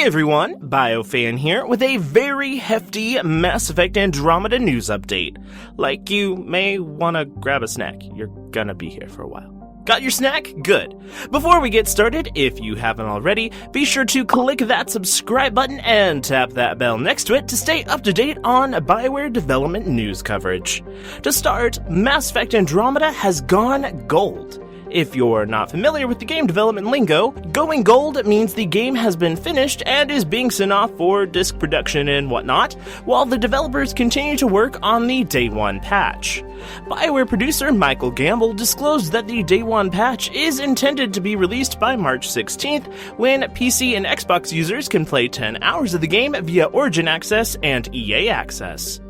Hey everyone, BioFan here with a very hefty Mass Effect Andromeda news update. Like, you may want to grab a snack. You're gonna be here for a while. Got your snack? Good. Before we get started, if you haven't already, be sure to click that subscribe button and tap that bell next to it to stay up to date on BioWare development news coverage. To start, Mass Effect Andromeda has gone gold. If you're not familiar with the game development lingo, going gold means the game has been finished and is being sent off for disc production and whatnot, while the developers continue to work on the Day 1 patch. BioWare producer Michael Gamble disclosed that the Day 1 patch is intended to be released by March 16th, when PC and Xbox users can play 10 hours of the game via Origin Access and EA Access.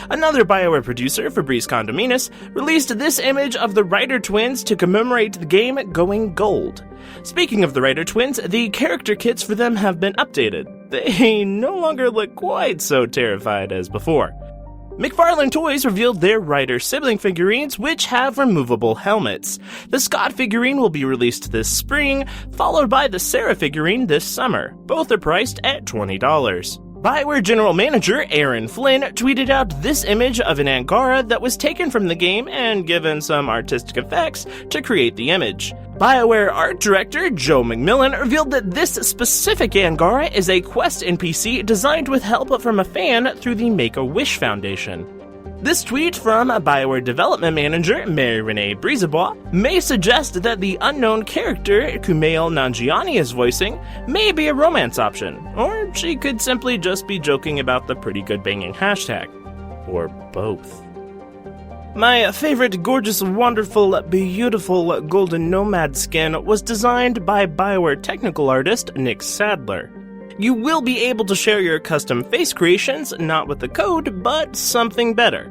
Another BioWare producer, Fabrice Condominis, released this image of the Ryder twins to commemorate the game going gold. Speaking of the Ryder twins, the character kits for them have been updated. They no longer look quite so terrified as before. McFarlane Toys revealed their Ryder sibling figurines, which have removable helmets. The Scott figurine will be released this spring, followed by the Sarah figurine this summer. Both are priced at $20. BioWare General Manager Aaron Flynn tweeted out this image of an Angara that was taken from the game and given some artistic effects to create the image. BioWare Art Director Joe McMillan revealed that this specific Angara is a Quest NPC designed with help from a fan through the Make-A-Wish Foundation. This tweet from BioWare Development Manager Mary-Renee Brisebois may suggest that the unknown character Kumail Nanjiani is voicing may be a romance option, or she could simply just be joking about the pretty good banging hashtag. Or both. My favorite gorgeous, wonderful, beautiful golden nomad skin was designed by BioWare technical artist Nick Sadler. You will be able to share your custom face creations, not with the code, but something better.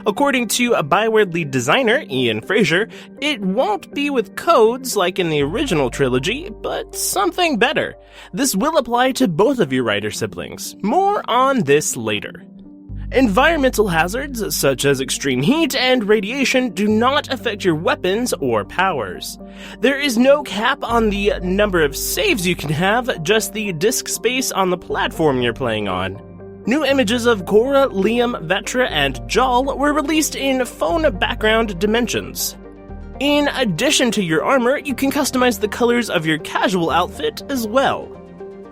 According to a BioWare lead designer, Ian Fraser, it won't be with codes like in the original trilogy, but something better. This will apply to both of your Ryder siblings. More on this later. Environmental hazards, such as extreme heat and radiation, do not affect your weapons or powers. There is no cap on the number of saves you can have, just the disk space on the platform you're playing on. New images of Cora, Liam, Vetra, and Jal were released in phone background dimensions. In addition to your armor, you can customize the colors of your casual outfit as well.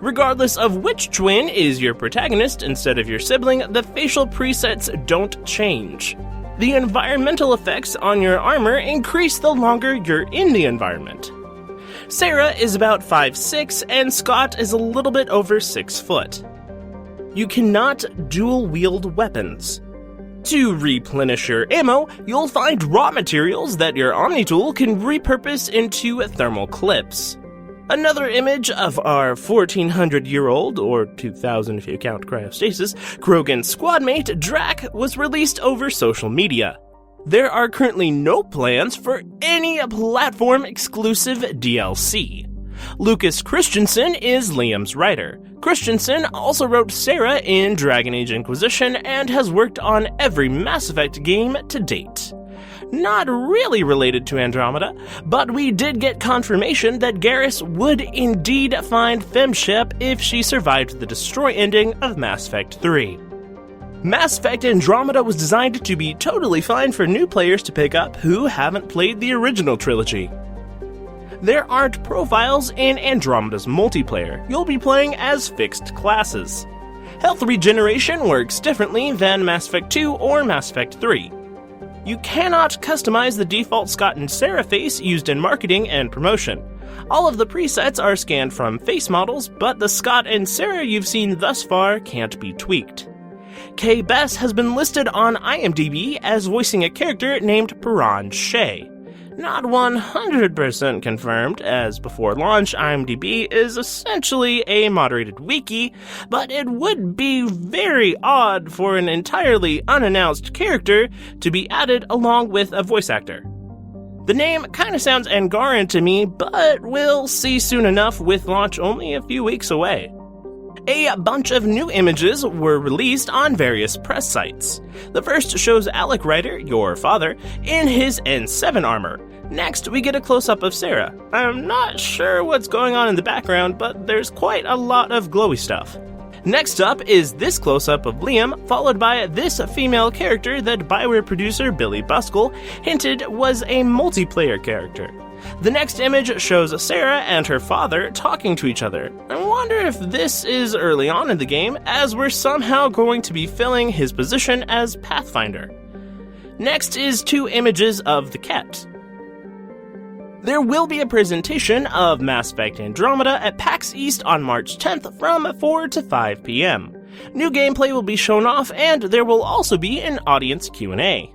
Regardless of which twin is your protagonist instead of your sibling, the facial presets don't change. The environmental effects on your armor increase the longer you're in the environment. Sarah is about 5'6", and Scott is a little bit over 6 foot. You cannot dual-wield weapons. To replenish your ammo, you'll find raw materials that your Omni tool can repurpose into thermal clips. Another image of our 1400-year-old, or 2000 if you count cryostasis, Krogan squadmate Drac was released over social media. There are currently no plans for any platform-exclusive DLC. Lucas Christensen is Liam's writer. Christensen also wrote Sarah in Dragon Age Inquisition and has worked on every Mass Effect game to date. Not really related to Andromeda, but we did get confirmation that Garrus would indeed find Femshep if she survived the destroy ending of Mass Effect 3. Mass Effect Andromeda was designed to be totally fine for new players to pick up who haven't played the original trilogy. There aren't profiles in Andromeda's multiplayer. You'll be playing as fixed classes. Health regeneration works differently than Mass Effect 2 or Mass Effect 3. You cannot customize the default Scott and Sarah face used in marketing and promotion. All of the presets are scanned from face models, but the Scott and Sarah you've seen thus far can't be tweaked. Kay Bess has been listed on IMDb as voicing a character named Piran Shay. Not 100% confirmed, as before launch, IMDb is essentially a moderated wiki, but it would be very odd for an entirely unannounced character to be added along with a voice actor. The name kinda sounds Angaran to me, but we'll see soon enough with launch only a few weeks away. A bunch of new images were released on various press sites. The first shows Alec Ryder, your father, in his N7 armor. Next, we get a close-up of Sarah. I'm not sure what's going on in the background, but there's quite a lot of glowy stuff. Next up is this close-up of Liam, followed by this female character that BioWare producer Billy Buskell hinted was a multiplayer character. The next image shows Sarah and her father talking to each other. I wonder if this is early on in the game, as we're somehow going to be filling his position as Pathfinder. Next is 2 images of the Ket. There will be a presentation of Mass Effect Andromeda at PAX East on March 10th from 4 to 5 p.m. New gameplay will be shown off, and there will also be an audience Q&A.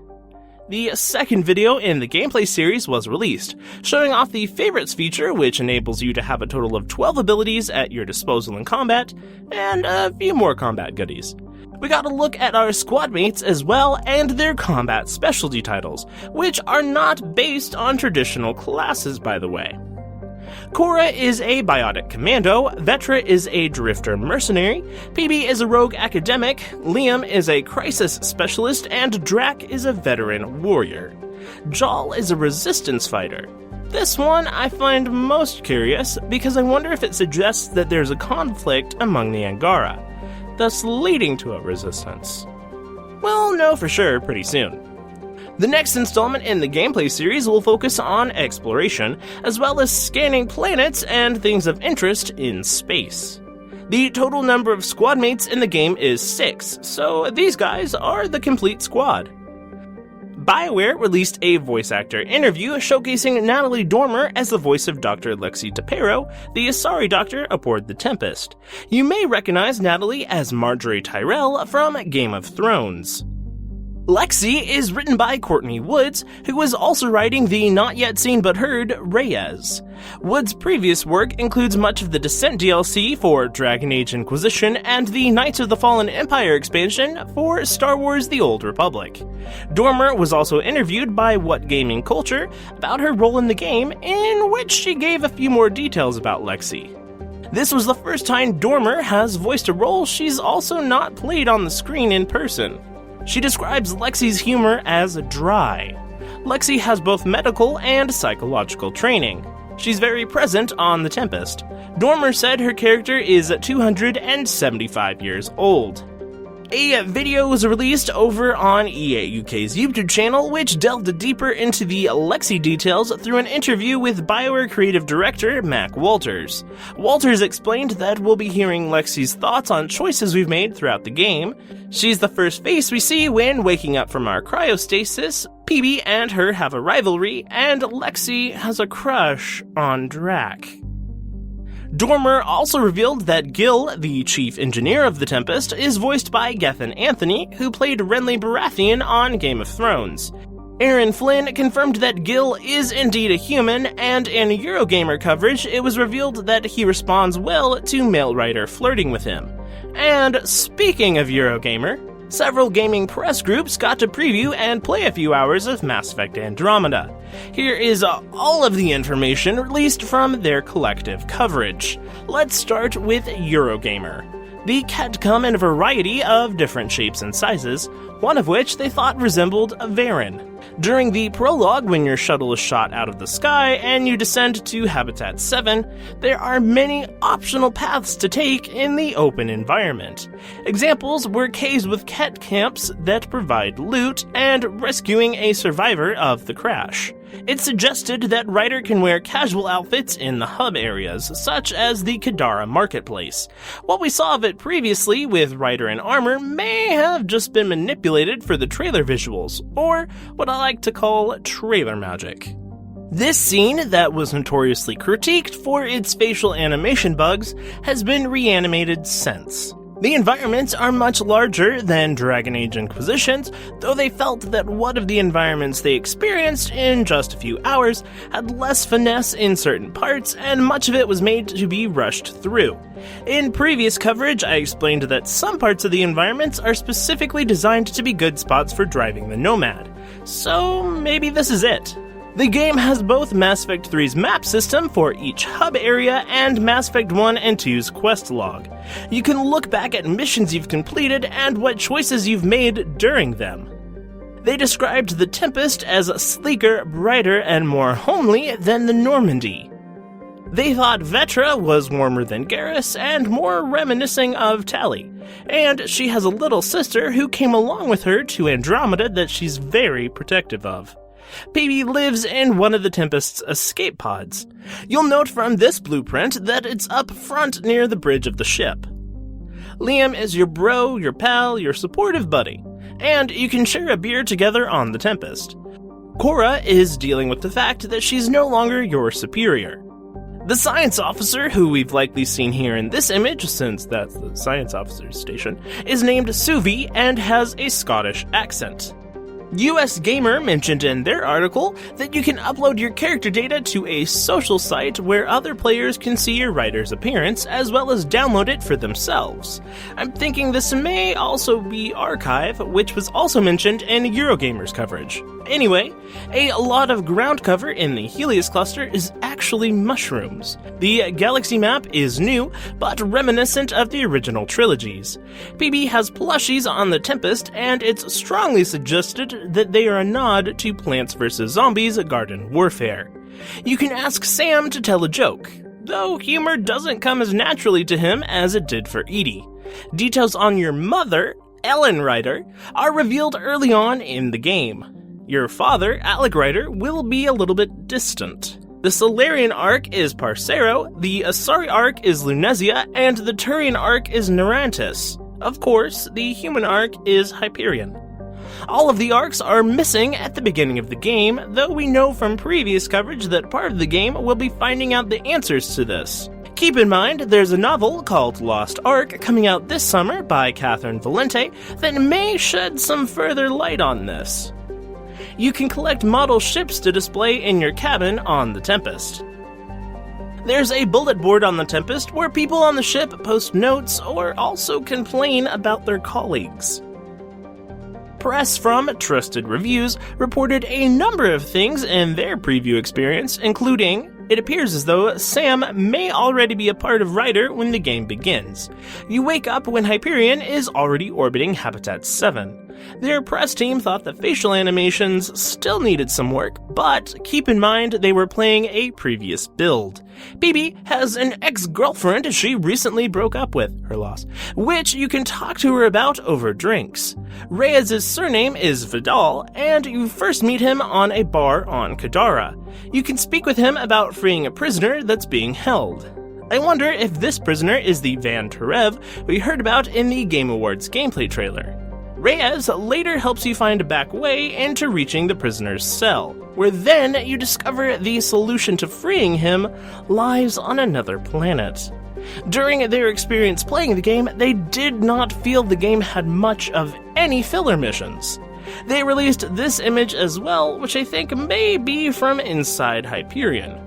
The second video in the gameplay series was released, showing off the Favorites feature, which enables you to have a total of 12 abilities at your disposal in combat, and a few more combat goodies. We got a look at our squad mates as well, and their combat specialty titles, which are not based on traditional classes, by the way. Cora is a biotic commando, Vetra is a drifter mercenary, PB is a rogue academic, Liam is a crisis specialist, and Drac is a veteran warrior. Jal is a resistance fighter. This one I find most curious because I wonder if it suggests that there's a conflict among the Angara, thus leading to a resistance. We'll know for sure pretty soon. The next installment in the gameplay series will focus on exploration, as well as scanning planets and things of interest in space. The total number of squad mates in the game is 6, so these guys are the complete squad. BioWare released a voice actor interview showcasing Natalie Dormer as the voice of Dr. Lexi t-perro, the Asari doctor aboard the Tempest. You may recognize Natalie as Marjorie Tyrell from Game of Thrones. Lexi is written by Courtney Woods, who is also writing the not yet seen but heard Reyes. Woods' previous work includes much of the Descent DLC for Dragon Age Inquisition and the Knights of the Fallen Empire expansion for Star Wars The Old Republic. Dormer was also interviewed by What Gaming Culture about her role in the game, in which she gave a few more details about Lexi. This was the first time Dormer has voiced a role she's also not played on the screen in person. She describes Lexi's humor as dry. Lexi has both medical and psychological training. She's very present on the Tempest. Dormer said her character is 275 years old. A video was released over on EA UK's YouTube channel, which delved deeper into the Lexi details through an interview with BioWare creative director Mac Walters. Walters explained that we'll be hearing Lexi's thoughts on choices we've made throughout the game. She's the first face we see when waking up from our cryostasis, PB and her have a rivalry, and Lexi has a crush on Drac. Dormer also revealed that Gil, the chief engineer of the Tempest, is voiced by Gethin Anthony, who played Renly Baratheon on Game of Thrones. Aaron Flynn confirmed that Gil is indeed a human, and in Eurogamer coverage, it was revealed that he responds well to male writer flirting with him. And speaking of Eurogamer, several gaming press groups got to preview and play a few hours of Mass Effect Andromeda. Here is all of the information released from their collective coverage. Let's start with Eurogamer. The Ket come in a variety of different shapes and sizes, one of which they thought resembled a Varen. During the prologue, when your shuttle is shot out of the sky and you descend to Habitat 7, there are many optional paths to take in the open environment. Examples were caves with Ket camps that provide loot and rescuing a survivor of the crash. It suggested that Ryder can wear casual outfits in the hub areas, such as the Kadara marketplace. What we saw of it previously with Ryder in armor may have just been manipulated for the trailer visuals, or what I like to call trailer magic. This scene, that was notoriously critiqued for its facial animation bugs, has been reanimated since. The environments are much larger than Dragon Age Inquisitions, though they felt that one of the environments they experienced in just a few hours had less finesse in certain parts, and much of it was made to be rushed through. In previous coverage, I explained that some parts of the environments are specifically designed to be good spots for driving the Nomad, so maybe this is it. The game has both Mass Effect 3's map system for each hub area and Mass Effect 1 and 2's quest log. You can look back at missions you've completed and what choices you've made during them. They described the Tempest as sleeker, brighter, and more homely than the Normandy. They thought Vetra was warmer than Garrus and more reminiscing of Tali, and she has a little sister who came along with her to Andromeda that she's very protective of. PB lives in one of the Tempest's escape pods. You'll note from this blueprint that it's up front near the bridge of the ship. Liam is your bro, your pal, your supportive buddy, and you can share a beer together on the Tempest. Cora is dealing with the fact that she's no longer your superior. The science officer, who we've likely seen here in this image, since that's the science officer's station, is named Suvi and has a Scottish accent. US Gamer mentioned in their article that you can upload your character data to a social site where other players can see your writer's appearance, as well as download it for themselves. I'm thinking this may also be Archive, which was also mentioned in Eurogamer's coverage. Anyway, a lot of ground cover in the Helios cluster is actually mushrooms. The galaxy map is new, but reminiscent of the original trilogies. PB has plushies on the Tempest, and it's strongly suggested that they are a nod to Plants vs. Zombies Garden Warfare. You can ask Sam to tell a joke, though humor doesn't come as naturally to him as it did for Edie. Details on your mother, Ellen Ryder, are revealed early on in the game. Your father, Alec Ryder, will be a little bit distant. The Solarian arc is Parcero, the Asari arc is Lunesia, and the Turian arc is Narantis. Of course, the human arc is Hyperion. All of the arcs are missing at the beginning of the game, though we know from previous coverage that part of the game will be finding out the answers to this. Keep in mind, there's a novel called Lost Ark coming out this summer by Catherine Valente that may shed some further light on this. You can collect model ships to display in your cabin on the Tempest. There's a bullet board on the Tempest where people on the ship post notes or also complain about their colleagues. Press from Trusted Reviews reported a number of things in their preview experience, including, it appears as though Sam may already be a part of Ryder when the game begins. You wake up when Hyperion is already orbiting Habitat 7. Their press team thought the facial animations still needed some work, but keep in mind they were playing a previous build. BB has an ex-girlfriend she recently broke up with, her loss, which you can talk to her about over drinks. Reyes' surname is Vidal, and you first meet him on a bar on Kadara. You can speak with him about freeing a prisoner that's being held. I wonder if this prisoner is the Van Terev we heard about in the Game Awards gameplay trailer. Reyes later helps you find a back way into reaching the prisoner's cell, where then you discover the solution to freeing him lies on another planet. During their experience playing the game, they did not feel the game had much of any filler missions. They released this image as well, which I think may be from inside Hyperion.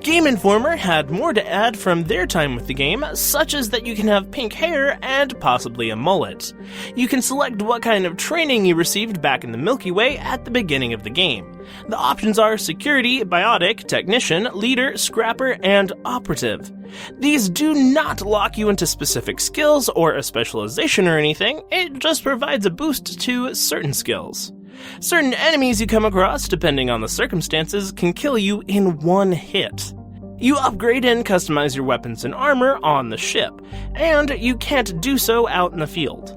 Game Informer had more to add from their time with the game, such as that you can have pink hair and possibly a mullet. You can select what kind of training you received back in the Milky Way at the beginning of the game. The options are Security, Biotic, Technician, Leader, Scrapper, and Operative. These do not lock you into specific skills or a specialization or anything, it just provides a boost to certain skills. Certain enemies you come across, depending on the circumstances, can kill you in one hit. You upgrade and customize your weapons and armor on the ship, and you can't do so out in the field.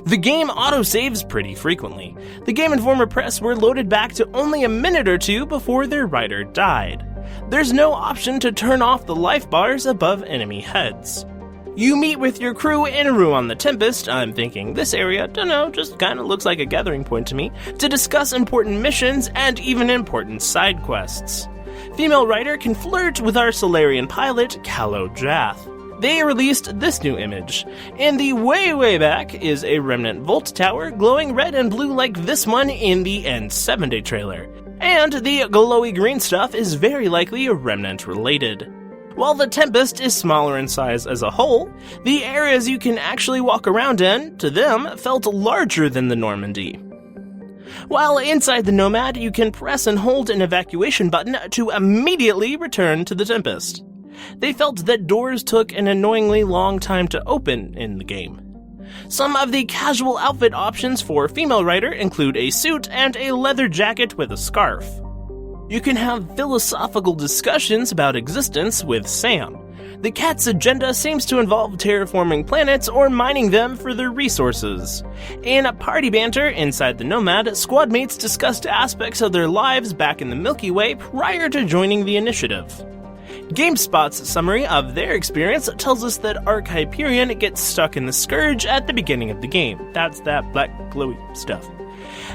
The game autosaves pretty frequently. The Game Informer press were loaded back to only a minute or two before their writer died. There's no option to turn off the life bars above enemy heads. You meet with your crew in a room on the Tempest, I'm thinking this area, dunno, just kinda looks like a gathering point to me, to discuss important missions and even important side quests. Female writer can flirt with our Solarian pilot, Calo Jath. They released this new image. In the way back is a remnant Volt Tower glowing red and blue like this one in the End 7-Day trailer. And the glowy green stuff is very likely remnant related. While the Tempest is smaller in size as a whole, the areas you can actually walk around in, to them, felt larger than the Normandy. While inside the Nomad, you can press and hold an evacuation button to immediately return to the Tempest. They felt that doors took an annoyingly long time to open in the game. Some of the casual outfit options for female Rider include a suit and a leather jacket with a scarf. You can have philosophical discussions about existence with Sam. The cat's agenda seems to involve terraforming planets or mining them for their resources. In a party banter inside the Nomad, squad mates discussed aspects of their lives back in the Milky Way prior to joining the initiative. GameSpot's summary of their experience tells us that Hyperion gets stuck in the Scourge at the beginning of the game. That's that black glowy stuff.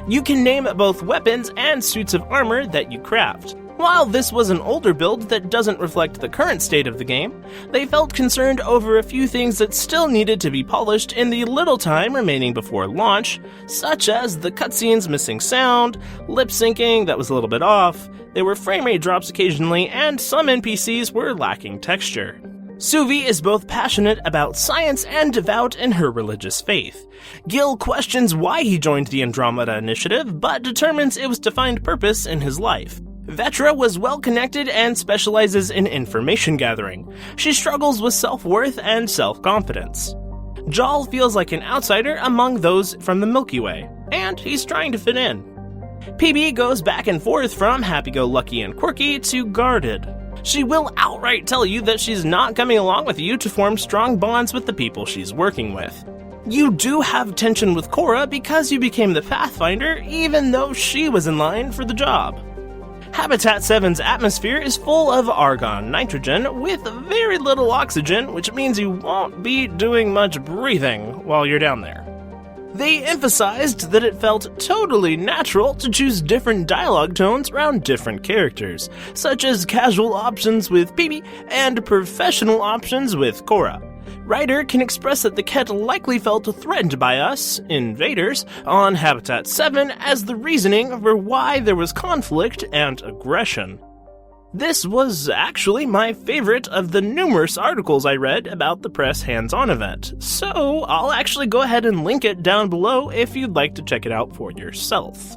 You can name both weapons and suits of armor that you craft. While this was an older build that doesn't reflect the current state of the game, they felt concerned over a few things that still needed to be polished in the little time remaining before launch, such as the cutscenes missing sound, lip syncing that was a little bit off, there were frame rate drops occasionally, and some NPCs were lacking texture. Suvi is both passionate about science and devout in her religious faith. Gil questions why he joined the Andromeda initiative, but determines it was to find purpose in his life. Vetra was well-connected and specializes in information gathering. She struggles with self-worth and self-confidence. Jal feels like an outsider among those from the Milky Way, and he's trying to fit in. PB goes back and forth from happy-go-lucky and quirky to guarded. She will outright tell you that she's not coming along with you to form strong bonds with the people she's working with. You do have tension with Cora because you became the Pathfinder, even though she was in line for the job. Habitat 7's atmosphere is full of argon nitrogen with very little oxygen, which means you won't be doing much breathing while you're down there. They emphasized that it felt totally natural to choose different dialogue tones around different characters, such as casual options with PB and professional options with Cora. Ryder can express that the Ket likely felt threatened by us, invaders, on Habitat 7 as the reasoning for why there was conflict and aggression. This was actually my favorite of the numerous articles I read about the press hands-on event, so I'll actually go ahead and link it down below if you'd like to check it out for yourself.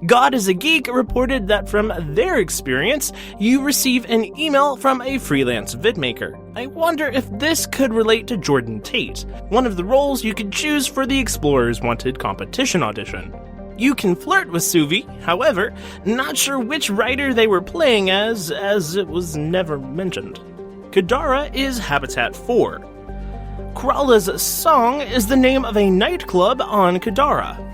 God is a Geek reported that from their experience, you receive an email from a freelance vidmaker. I wonder if this could relate to Jordan Tate, one of the roles you could choose for the Explorers Wanted competition audition. You can flirt with Suvi, however, not sure which writer they were playing as it was never mentioned. Kadara is Habitat 4. Krala's Song is the name of a nightclub on Kadara.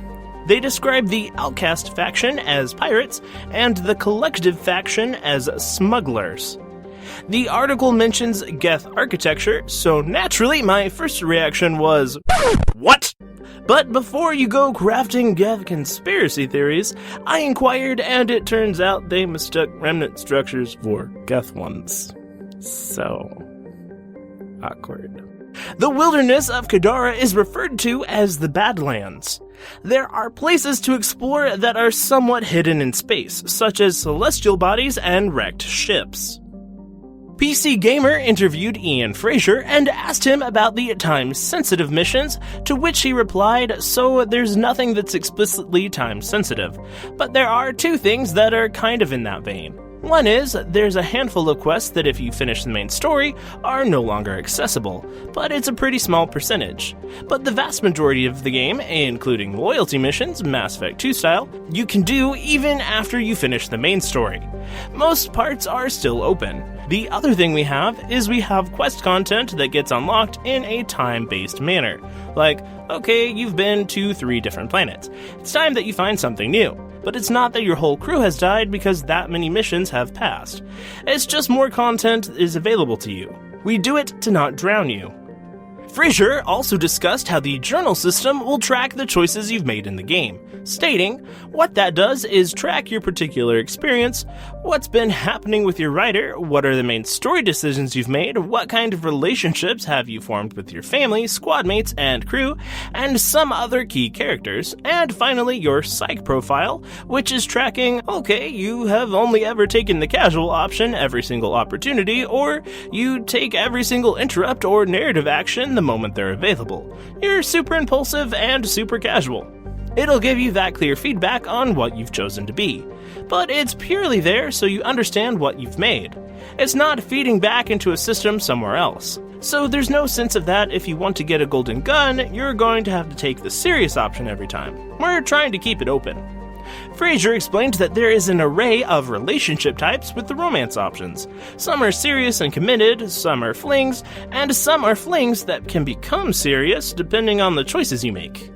They describe the Outcast faction as pirates and the Collective faction as smugglers. The article mentions Geth architecture, so naturally my first reaction was, what? But before you go crafting Geth conspiracy theories, I inquired and it turns out they mistook remnant structures for Geth ones. So awkward. The wilderness of Kadara is referred to as the Badlands. There are places to explore that are somewhat hidden in space, such as celestial bodies and wrecked ships. PC Gamer interviewed Ian Fraser and asked him about the time-sensitive missions, to which he replied, so there's nothing that's explicitly time-sensitive, but there are two things that are kind of in that vein. One is, there's a handful of quests that if you finish the main story, are no longer accessible, but it's a pretty small percentage. But the vast majority of the game, including loyalty missions, Mass Effect 2 style, you can do even after you finish the main story. Most parts are still open. The other thing we have quest content that gets unlocked in a time-based manner. Like, okay, you've been to 3 different planets. It's time that you find something new. But it's not that your whole crew has died because that many missions have passed. It's just more content is available to you. We do it to not drown you. Fraser also discussed how the journal system will track the choices you've made in the game, stating, what that does is track your particular experience, what's been happening with your writer, what are the main story decisions you've made, what kind of relationships have you formed with your family, squad mates, and crew, and some other key characters, and finally your psych profile, which is tracking, okay, you have only ever taken the casual option every single opportunity, or you take every single interrupt or narrative action the moment they're available. You're super impulsive and super casual. It'll give you that clear feedback on what you've chosen to be, but it's purely there so you understand what you've made. It's not feeding back into a system somewhere else. So there's no sense of that if you want to get a golden gun, you're going to have to take the serious option every time. We're trying to keep it open. Fraser explained that there is an array of relationship types with the romance options. Some are serious and committed, some are flings, and some are flings that can become serious depending on the choices you make.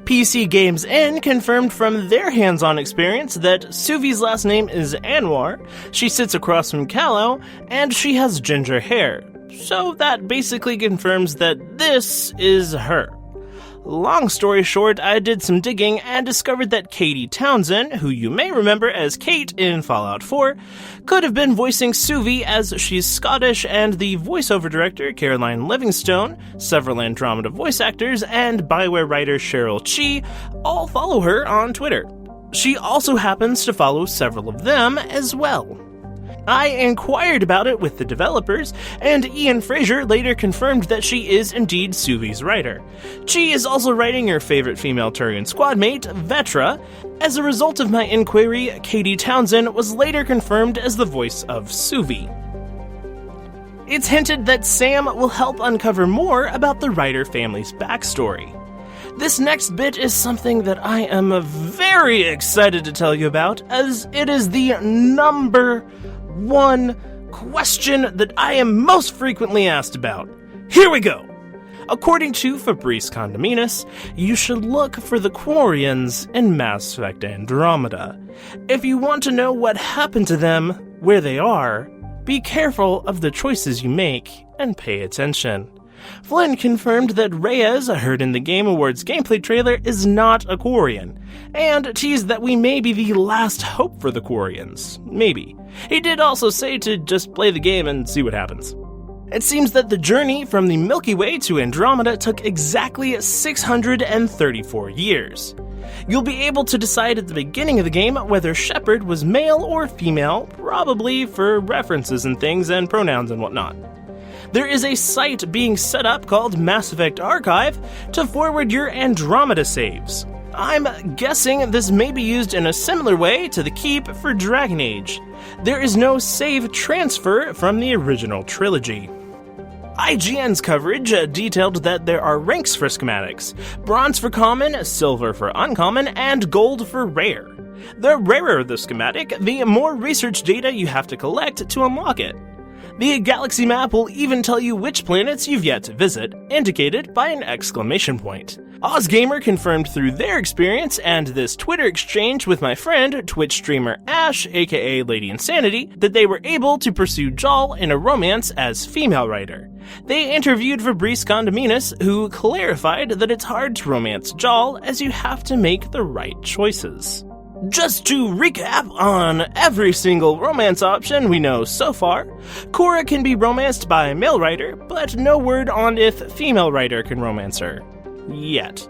PC Games N confirmed from their hands-on experience that Suvi's last name is Anwar, she sits across from Callow, and she has ginger hair. So that basically confirms that this is her. Long story short, I did some digging and discovered that Katie Townsend, who you may remember as Kate in Fallout 4, could have been voicing Suvi as she's Scottish, and the voiceover director, Caroline Livingstone, several Andromeda voice actors, and BioWare writer Cheryl Chi all follow her on Twitter. She also happens to follow several of them as well. I inquired about it with the developers, and Ian Fraser later confirmed that she is indeed Suvi's writer. She is also writing your favorite female Turian squadmate, Vetra. As a result of my inquiry, Katie Townsend was later confirmed as the voice of Suvi. It's hinted that Sam will help uncover more about the writer family's backstory. This next bit is something that I am very excited to tell you about, as it is the number one question that I am most frequently asked about. Here we go! According to Fabrice Condominis, you should look for the Quarians in Mass Effect Andromeda. If you want to know what happened to them, where they are, be careful of the choices you make and pay attention. Flynn confirmed that Reyes, heard in the Game Awards gameplay trailer, is not a Quarian, and teased that we may be the last hope for the Quarians. Maybe. He did also say to just play the game and see what happens. It seems that the journey from the Milky Way to Andromeda took exactly 634 years. You'll be able to decide at the beginning of the game whether Shepard was male or female, probably for references and things and pronouns and whatnot. There is a site being set up called Mass Effect Archive to forward your Andromeda saves. I'm guessing this may be used in a similar way to the Keep for Dragon Age. There is no save transfer from the original trilogy. IGN's coverage detailed that there are ranks for schematics: bronze for common, silver for uncommon, and gold for rare. The rarer the schematic, the more research data you have to collect to unlock it. The galaxy map will even tell you which planets you've yet to visit, indicated by an exclamation point. OzGamer confirmed through their experience and this Twitter exchange with my friend, Twitch streamer Ash, aka Lady Insanity, that they were able to pursue Jal in a romance as female writer. They interviewed Fabrice Condominis, who clarified that it's hard to romance Jal as you have to make the right choices. Just to recap on every single romance option we know so far, Cora can be romanced by a male writer, but no word on if female writer can romance her. Yet.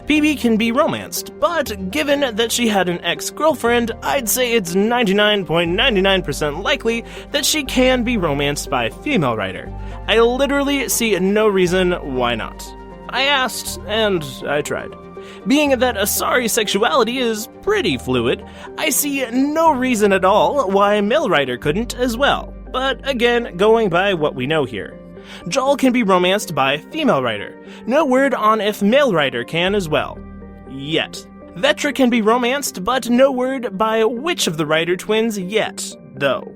PB can be romanced, but given that she had an ex-girlfriend, I'd say it's 99.99% likely that she can be romanced by a female writer. I literally see no reason why not. I asked, and I tried. Being that Asari sexuality is pretty fluid, I see no reason at all why a male writer couldn't as well. But again, going by what we know here. Jal can be romanced by a female writer. No word on if male writer can as well. Yet. Vetra can be romanced, but no word by which of the writer twins yet, though.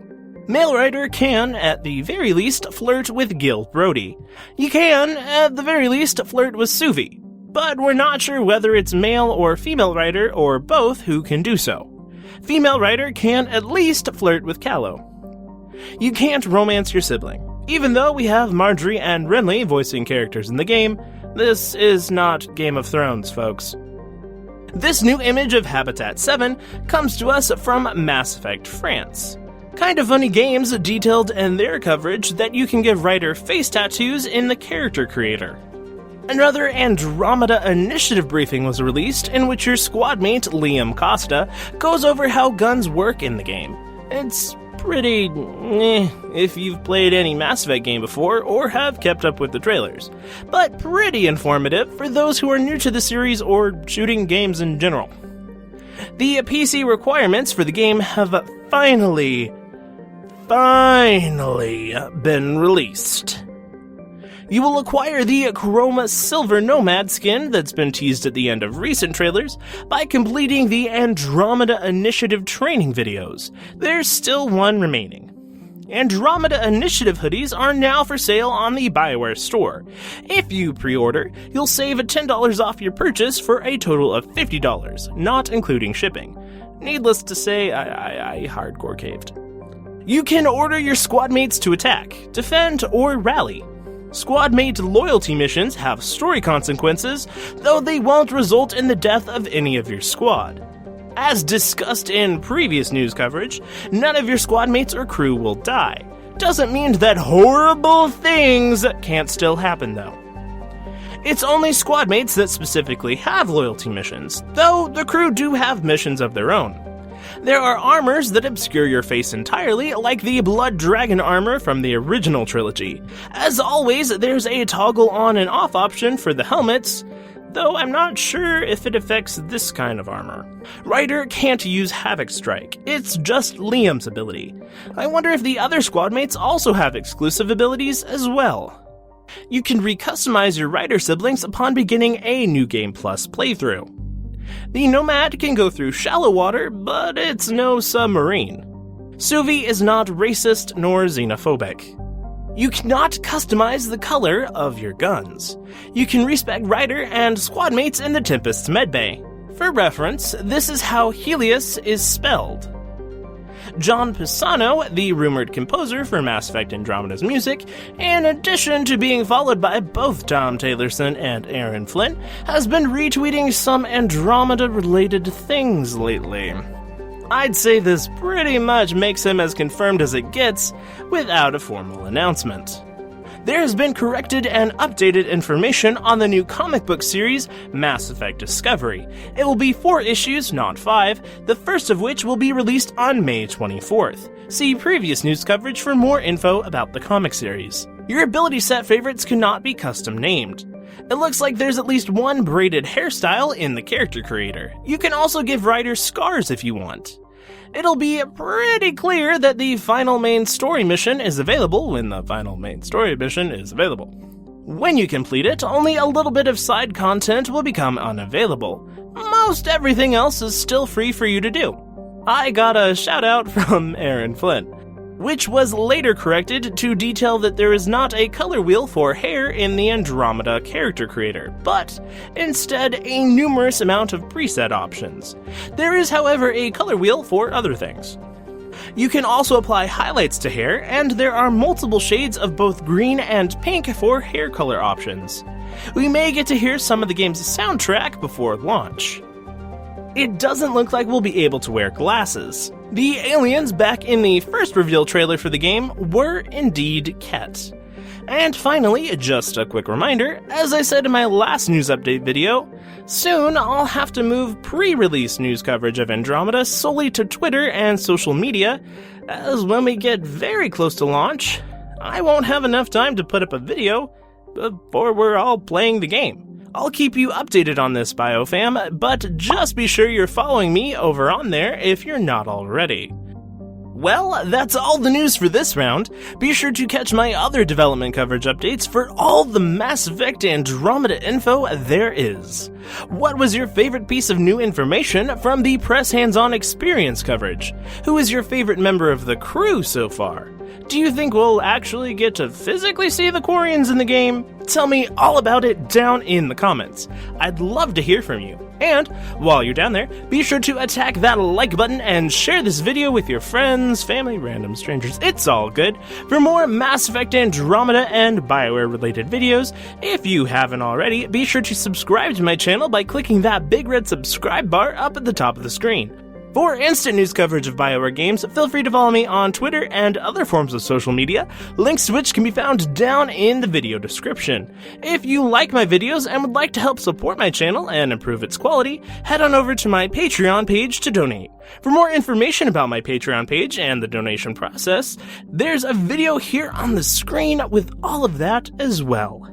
Male writer can, at the very least, flirt with Gil Brody. You can, at the very least, flirt with Suvi. But we're not sure whether it's male or female writer, or both, who can do so. Female writer can at least flirt with Callow. You can't romance your sibling. Even though we have Marjorie and Renly voicing characters in the game, this is not Game of Thrones, folks. This new image of Habitat 7 comes to us from Mass Effect France. Kinda Funny Games detailed in their coverage that you can give writer face tattoos in the character creator. Another Andromeda Initiative briefing was released in which your squadmate, Liam Costa, goes over how guns work in the game. It's pretty if you've played any Mass Effect game before or have kept up with the trailers, but pretty informative for those who are new to the series or shooting games in general. The PC requirements for the game have finally been released. You will acquire the Chroma Silver Nomad skin that's been teased at the end of recent trailers by completing the Andromeda Initiative training videos. There's still one remaining. Andromeda Initiative hoodies are now for sale on the BioWare store. If you pre-order, you'll save $10 off your purchase for a total of $50, not including shipping. Needless to say, I hardcore caved. You can order your squad mates to attack, defend, or rally. Squad mate loyalty missions have story consequences, though they won't result in the death of any of your squad. As discussed in previous news coverage, none of your squad mates or crew will die. Doesn't mean that horrible things can't still happen though. It's only squad mates that specifically have loyalty missions, though the crew do have missions of their own. There are armors that obscure your face entirely, like the Blood Dragon armor from the original trilogy. As always, there's a toggle on and off option for the helmets, though I'm not sure if it affects this kind of armor. Ryder can't use Havoc Strike, it's just Liam's ability. I wonder if the other squad mates also have exclusive abilities as well. You can recustomize your Ryder siblings upon beginning a New Game Plus playthrough. The Nomad can go through shallow water, but it's no submarine. Suvi is not racist nor xenophobic. You cannot customize the color of your guns. You can respec Ryder and squad mates in the Tempest's medbay. For reference, this is how Helios is spelled. John Pisano, the rumored composer for Mass Effect Andromeda's music, in addition to being followed by both Tom Taylorson and Aaron Flint, has been retweeting some Andromeda-related things lately. I'd say this pretty much makes him as confirmed as it gets, without a formal announcement. There has been corrected and updated information on the new comic book series, Mass Effect Discovery. It will be 4 issues, not 5, the first of which will be released on May 24th. See previous news coverage for more info about the comic series. Your ability set favorites cannot be custom named. It looks like there's at least one braided hairstyle in the character creator. You can also give Ryder scars if you want. It'll be pretty clear that the final main story mission is available when the final main story mission is available. When you complete it, only a little bit of side content will become unavailable. Most everything else is still free for you to do. I got a shout out from Aaron Flint, which was later corrected to detail that there is not a color wheel for hair in the Andromeda character creator, but instead a numerous amount of preset options. There is, however, a color wheel for other things. You can also apply highlights to hair, and there are multiple shades of both green and pink for hair color options. We may get to hear some of the game's soundtrack before launch. It doesn't look like we'll be able to wear glasses. The aliens back in the first reveal trailer for the game were indeed Ket. And finally, just a quick reminder, as I said in my last news update video, soon I'll have to move pre-release news coverage of Andromeda solely to Twitter and social media, as when we get very close to launch, I won't have enough time to put up a video before we're all playing the game. I'll keep you updated on this, BioFam, but just be sure you're following me over on there if you're not already. Well, that's all the news for this round. Be sure to catch my other development coverage updates for all the Mass Effect Andromeda info there is. What was your favorite piece of new information from the press hands-on experience coverage? Who is your favorite member of the crew so far? Do you think we'll actually get to physically see the Quarians in the game? Tell me all about it down in the comments. I'd love to hear from you. And while you're down there, be sure to attack that like button and share this video with your friends, family, random strangers. It's all good. For more Mass Effect Andromeda and BioWare related videos, if you haven't already, be sure to subscribe to my channel by clicking that big red subscribe bar up at the top of the screen. For instant news coverage of BioWare games, feel free to follow me on Twitter and other forms of social media, links to which can be found down in the video description. If you like my videos and would like to help support my channel and improve its quality, head on over to my Patreon page to donate. For more information about my Patreon page and the donation process, there's a video here on the screen with all of that as well.